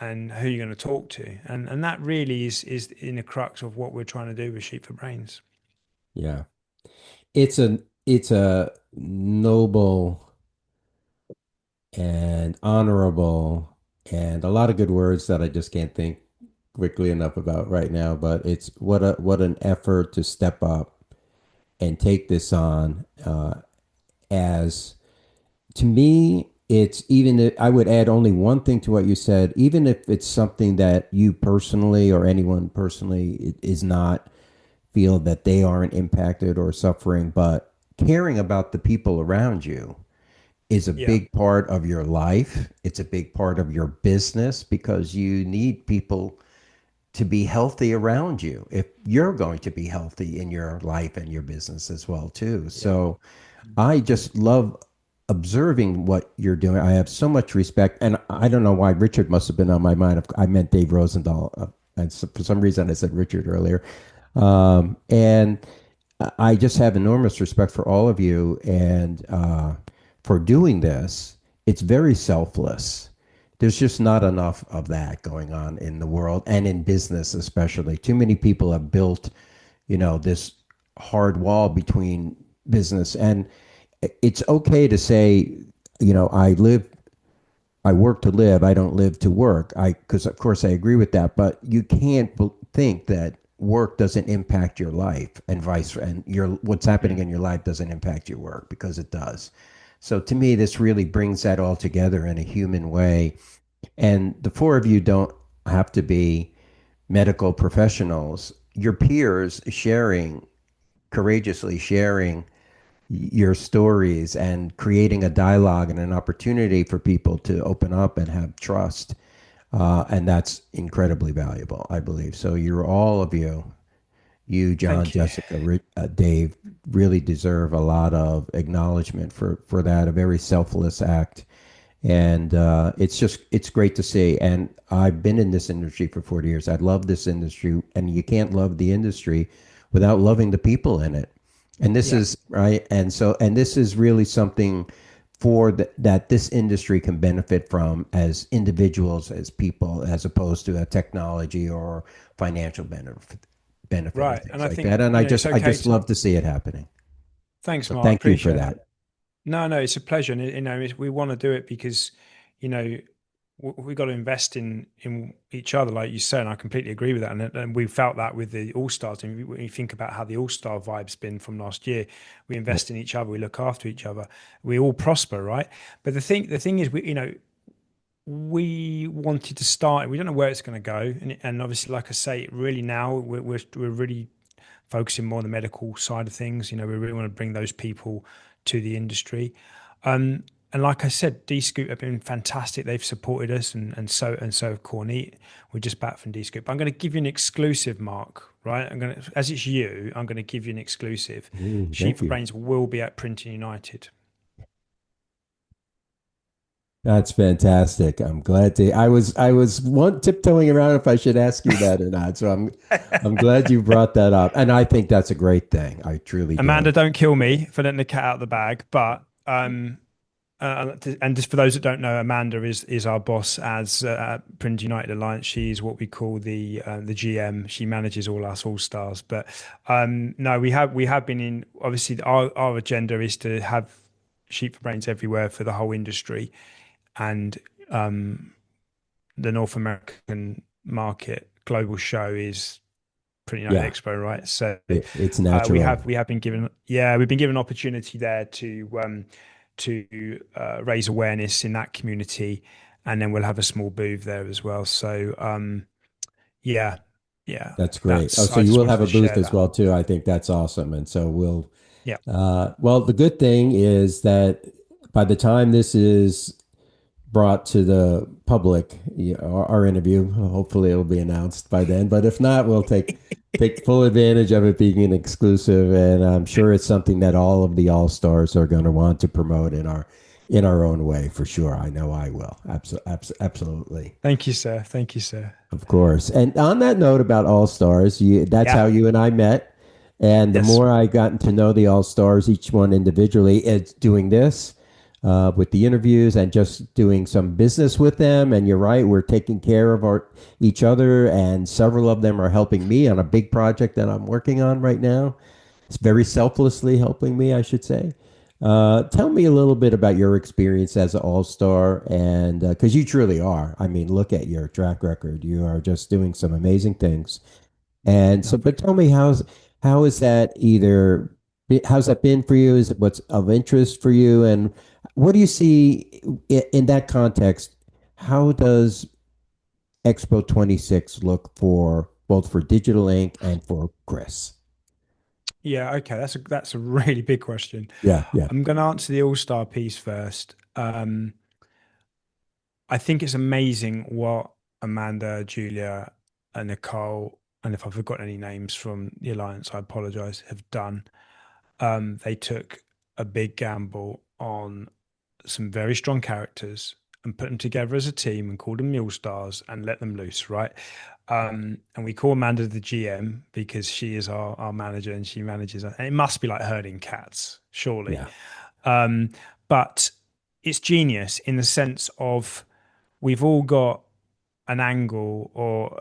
Speaker 2: and who you're going to talk to, and that really is in the crux of what we're trying to do with Sheep for Brains.
Speaker 1: Yeah. It's a noble and honorable and a lot of good words that I just can't think quickly enough about right now, but it's what an effort to step up and take this on as to me, it's even I would add only one thing to what you said, even if it's something that you personally or anyone personally is not feel that they aren't impacted or suffering, but caring about the people around you is a
Speaker 2: Yeah.
Speaker 1: big part of your life. It's a big part of your business because you need people to be healthy around you if you're going to be healthy in your life and your business as well too.
Speaker 2: Yeah.
Speaker 1: So I just love observing what you're doing. I have so much respect, and I don't know why Richard must have been on my mind. I meant Dave Rosendahl, and so for some reason I said Richard earlier. And I just have enormous respect for all of you and for doing this. It's very selfless. There's just not enough of that going on in the world and in business, especially. Too many people have built, this hard wall between business and it's okay to say, I work to live. I don't live to work. Because of course I agree with that, but you can't think that work doesn't impact your life and and what's happening
Speaker 2: Mm.
Speaker 1: in your life doesn't impact your work because it does. So to me, this really brings that all together in a human way. And the four of you don't have to be medical professionals. Your peers courageously sharing your stories and creating a dialogue and an opportunity for people to open up and have trust. And that's incredibly valuable, I believe. So you're all of you, John,
Speaker 2: Thank you.
Speaker 1: Jessica, Dave, really deserve a lot of acknowledgement for that, a very selfless act. And it's great to see. And I've been in this industry for 40 years. I love this industry, and you can't love the industry without loving the people in it. And this
Speaker 2: Yeah.
Speaker 1: is right. And this is really something that this industry can benefit from as individuals, as people, as opposed to a technology or financial benefit or
Speaker 2: Right. And
Speaker 1: things
Speaker 2: I
Speaker 1: like
Speaker 2: think,
Speaker 1: that. And
Speaker 2: it's
Speaker 1: I
Speaker 2: okay
Speaker 1: just
Speaker 2: to,
Speaker 1: love to see it happening.
Speaker 2: thanks,
Speaker 1: So
Speaker 2: Mark.
Speaker 1: thank you for
Speaker 2: Appreciate that.
Speaker 1: that.
Speaker 2: No, it's a pleasure. And, we want to do it because, you know, we got to invest in each other, like you said, and I completely agree with that. And we felt that with the All Stars. And when you think about how the All Star vibe's been from last year, we invest in each other, we look after each other, we all prosper, right? But the thing is, we wanted to start. We don't know where it's going to go, and obviously, like I say, really now we're really focusing more on the medical side of things. We really want to bring those people to the industry. And like I said, D-Scoop have been fantastic. They've supported us, and so have Corneat. We're just back from D-Scoop. I'm going to give you an exclusive, Mark. Right? As it's you, I'm going to give you an exclusive.
Speaker 1: Ooh,
Speaker 2: Sheep
Speaker 1: thank
Speaker 2: for
Speaker 1: you.
Speaker 2: Brains will be at Printing United.
Speaker 1: That's fantastic. I'm glad to. I was one tiptoeing around if I should ask you that or not. So I'm glad you brought that up, and I think that's a great thing. I truly do.
Speaker 2: Amanda, don't kill me for letting the cat out of the bag. But and just for those that don't know, Amanda is our boss at Print United Alliance. She's what we call the GM. She manages all us All Stars. But no, we have been in. Obviously, our agenda is to have Sheep for Brains everywhere for the whole industry, and the North American market global show is pretty much
Speaker 1: Yeah,
Speaker 2: Expo, right? So
Speaker 1: it's
Speaker 2: we
Speaker 1: natural.
Speaker 2: have been given, yeah, we've been given an opportunity there to raise awareness in that community, and then we'll have a small booth there as well. So yeah, yeah,
Speaker 1: That's great. Oh,
Speaker 2: that's
Speaker 1: so
Speaker 2: I
Speaker 1: you
Speaker 2: just
Speaker 1: will
Speaker 2: wanted
Speaker 1: have
Speaker 2: to
Speaker 1: a booth
Speaker 2: share
Speaker 1: as
Speaker 2: that.
Speaker 1: well too. I think that's awesome. And so we'll,
Speaker 2: Yeah,
Speaker 1: well, the good thing is that by the time this is brought to the public, our interview, hopefully it'll be announced by then. But if not, we'll take full advantage of it being an exclusive. And I'm sure it's something that all of the all stars are going to want to promote in our own way for sure. I know I will. Absolutely.
Speaker 2: thank you, sir. Thank you, sir.
Speaker 1: Of course. And on that note about All Stars, that's
Speaker 2: Yeah,
Speaker 1: how you and I met. And the
Speaker 2: yes,
Speaker 1: more I gotten to know the All Stars, each one individually, it's doing this with the interviews and just doing some business with them. And you're right, we're taking care of each other, and several of them are helping me on a big project that I'm working on right now. It's very selflessly helping me, I should say. Tell me a little bit about your experience as an all-star, and because you truly are. I mean, look at your track record. You are just doing some amazing things. And so,
Speaker 2: no,
Speaker 1: but tell me, how is that how's that been for you? Is it what's of interest for you? And what do you see in that context? How does Expo 26 look for both for Digital Inc. and for Chris?
Speaker 2: yeah, okay, that's a really big question.
Speaker 1: Yeah, yeah,
Speaker 2: I'm going to answer the All Star piece first. I think it's amazing what Amanda, Julia, and Nicole, and if I've forgotten any names from the Alliance, I apologize, have done. They took a big gamble on some very strong characters and put them together as a team and called them Mule Stars and let them loose, right? And we call Amanda the GM because she is our manager and she manages us. And it must be like herding cats, surely.
Speaker 1: yeah,
Speaker 2: Um, but it's genius in the sense of we've all got an angle or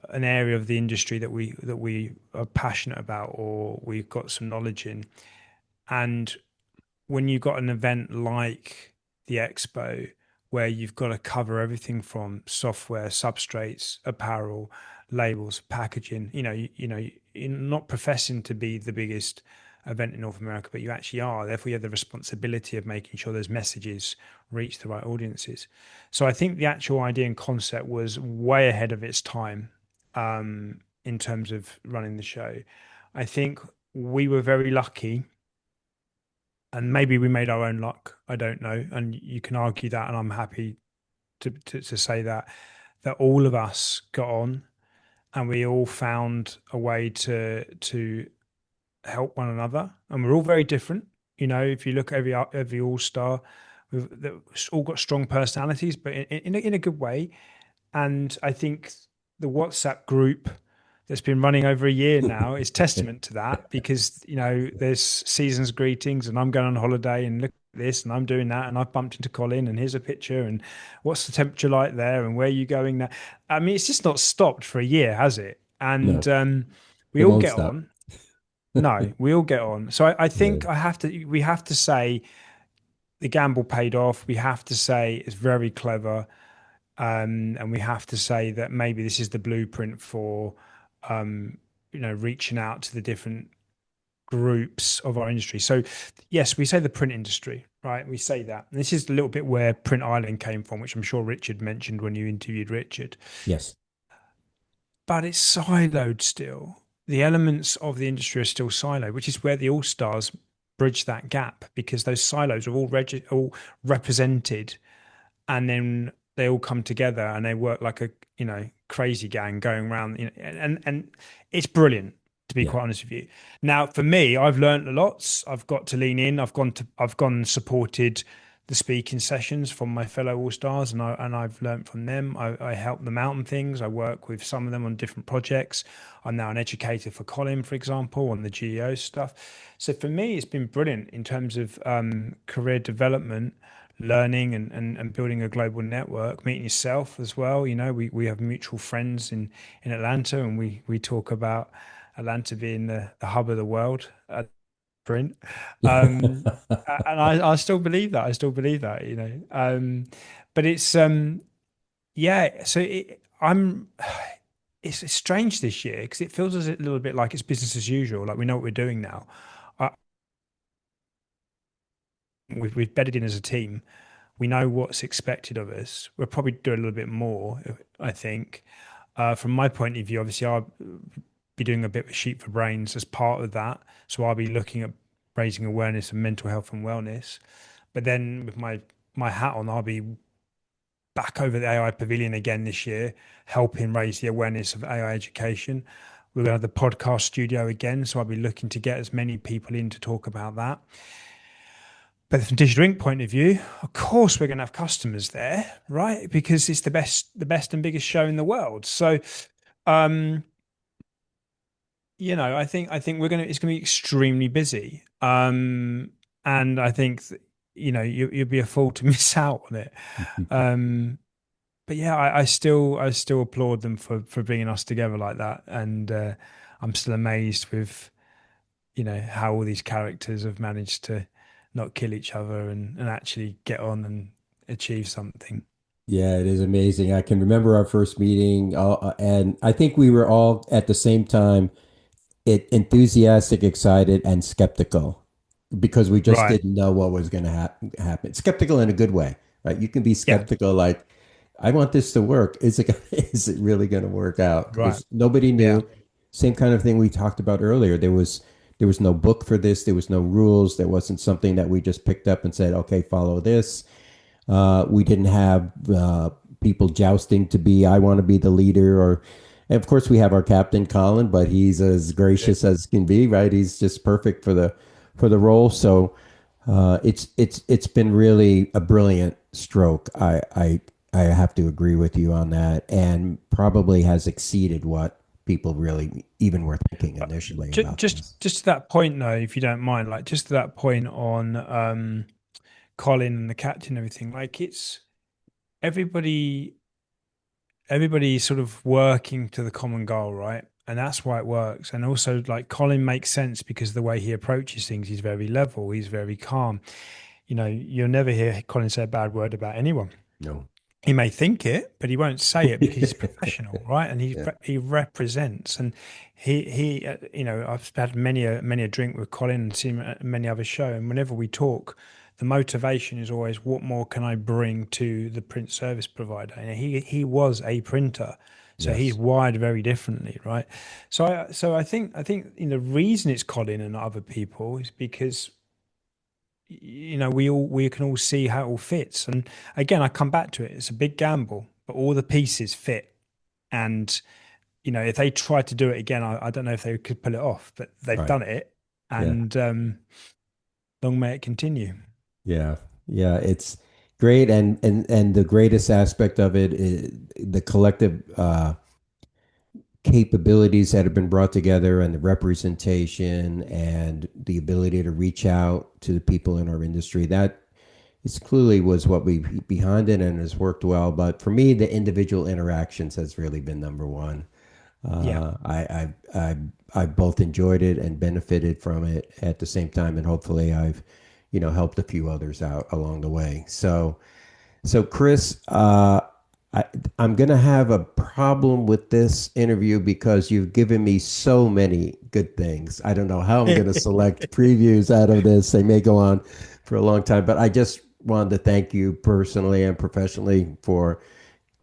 Speaker 2: an area of the industry that we are passionate about or we've got some knowledge in. And when you've got an event like the expo where you've got to cover everything from software, substrates, apparel, labels, packaging, you're not professing to be the biggest event in North America, but you actually are. Therefore, you have the responsibility of making sure those messages reach the right audiences. So I think the actual idea and concept was way ahead of its time in terms of running the show. I think we were very lucky and maybe we made our own luck. I don't know, and you can argue that, and I'm happy to say that all of us got on, and we all found a way to help one another, and we're all very different. If you look at every all star, we've all got strong personalities, but in a good way. And I think the WhatsApp group that's been running over a year now is testament to that because, there's season's greetings and I'm going on holiday and look at this and I'm doing that and I've bumped into Colin and here's a picture and what's the temperature like there and where are you going now? I mean, it's just not stopped for a year, has it? And
Speaker 1: no,
Speaker 2: we
Speaker 1: it
Speaker 2: all
Speaker 1: won't
Speaker 2: get
Speaker 1: stop.
Speaker 2: on. No, we all get on. So I
Speaker 1: Yeah,
Speaker 2: think we have to say the gamble paid off. We have to say it's very clever. And we have to say that maybe this is the blueprint for, reaching out to the different groups of our industry. So, yes, we say the print industry, right? We say that. And this is a little bit where Print Island came from, which I'm sure Richard mentioned when you interviewed Richard.
Speaker 1: yes,
Speaker 2: But it's siloed still. The elements of the industry are still siloed, which is where the All Stars bridge that gap because those silos are all represented and then they all come together and they work like a crazy gang going around and it's brilliant to be
Speaker 1: yeah,
Speaker 2: quite honest with you. Now for me, I've learned a lot. I've got to lean in. I've gone and supported the speaking sessions from my fellow all stars and I've learned from them. I help them out on things. I work with some of them on different projects. I'm now an educator for Colin, for example, on the GEO stuff. So for me it's been brilliant in terms of career development, learning and building a global network, meeting yourself as well. We have mutual friends in Atlanta and we talk about Atlanta being the hub of the world at print. Um, and I still believe that. I still believe that. But it's yeah, so it's strange this year because it feels a little bit like it's business as usual. Like we know what we're doing now. Uh, we've bedded in as a team. We know what's expected of us. We'll probably do a little bit more, I think. From my point of view, obviously, I'll be doing a bit with Sheep for Brains as part of that. So I'll be looking at raising awareness of mental health and wellness. But then with my hat on, I'll be back over the AI Pavilion again this year, helping raise the awareness of AI education. We're going to have the podcast studio again, so I'll be looking to get as many people in to talk about that. But from Digital Drink point of view, of course we're going to have customers there, right? Because it's the best and biggest show in the world. So, um, I think it's gonna be extremely busy. And I think you'd be a fool to miss out on it. Um, but yeah, I still applaud them for bringing us together like that, and I'm still amazed with how all these characters have managed to not kill each other and actually get on and achieve something.
Speaker 1: Yeah, it is amazing. I can remember our first meeting, and I think we were all at the same time enthusiastic, excited, and skeptical because we just
Speaker 2: Right.
Speaker 1: didn't know what was going to happen. Skeptical in a good way, right? You can be
Speaker 2: Yeah.
Speaker 1: skeptical, like, I want this to work. Is it really going to work out?
Speaker 2: Right.
Speaker 1: Because nobody
Speaker 2: Yeah.
Speaker 1: knew. Same kind of thing we talked about earlier. There was no book for this. There was no rules. There wasn't something that we just picked up and said, okay, follow this. We didn't have people jousting to be, I want to be the leader. And of course, we have our captain, Colin, but he's as gracious as can be, right? He's just perfect for the role. So it's been really a brilliant stroke. I have to agree with you on that, and probably has exceeded what people really even were thinking initially
Speaker 2: Just,
Speaker 1: about
Speaker 2: just,
Speaker 1: this.
Speaker 2: just to that point, though, if you don't mind, like just to that point on Colin and the captain and everything, like it's everybody, everybody sort of working to the common goal, right? And that's why it works. And also, like Colin makes sense because the way he approaches things, he's very level, he's very calm. You'll never hear Colin say a bad word about anyone.
Speaker 1: No.
Speaker 2: He may think it, but he won't say it because he's professional, right? And
Speaker 1: Yeah.
Speaker 2: he represents, and I've had many a drink with Colin and seen many other show, and whenever we talk, the motivation is always what more can I bring to the print service provider? And he was a printer, so he's
Speaker 1: Yes.
Speaker 2: wired very differently, right? So I think the reason it's Colin and not other people is because we can all see how it all fits. And again, I come back to it. It's a big gamble, but all the pieces fit. And if they tried to do it again, I don't know if they could pull it off, but they've
Speaker 1: Right.
Speaker 2: done it,
Speaker 1: Yeah.
Speaker 2: and long may it continue.
Speaker 1: Yeah, yeah, it's great, and the greatest aspect of it is the collective capabilities that have been brought together, and the representation, and the ability to reach out to the people in our industry. That is clearly was what we behind it, and has worked well. But for me, the individual interactions has really been number one.
Speaker 2: Yeah,
Speaker 1: I've both enjoyed it and benefited from it at the same time, and hopefully I've helped a few others out along the way. So Chris, I, I'm gonna have a problem with this interview because you've given me so many good things. I don't know how I'm gonna select previews out of this. They may go on for a long time, but I just wanted to thank you personally and professionally for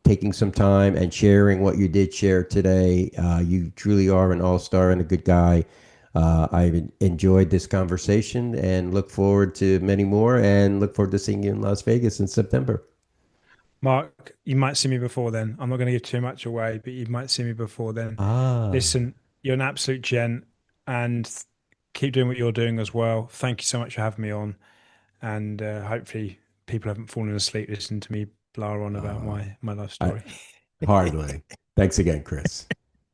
Speaker 1: taking some time and sharing what you did share today. You truly are an all-star and a good guy. I've enjoyed this conversation and look forward to many more, and look forward to seeing you in Las Vegas in September.
Speaker 2: Mark, you might see me before then. I'm not going to give too much away, but you might see me before then.
Speaker 1: Ah,
Speaker 2: Listen, you're an absolute gent, and keep doing what you're doing as well. Thank you so much for having me on, and hopefully people haven't fallen asleep listening to me blah on about
Speaker 1: uh,
Speaker 2: my life
Speaker 1: I
Speaker 2: story.
Speaker 1: hardly. Thanks again, Chris.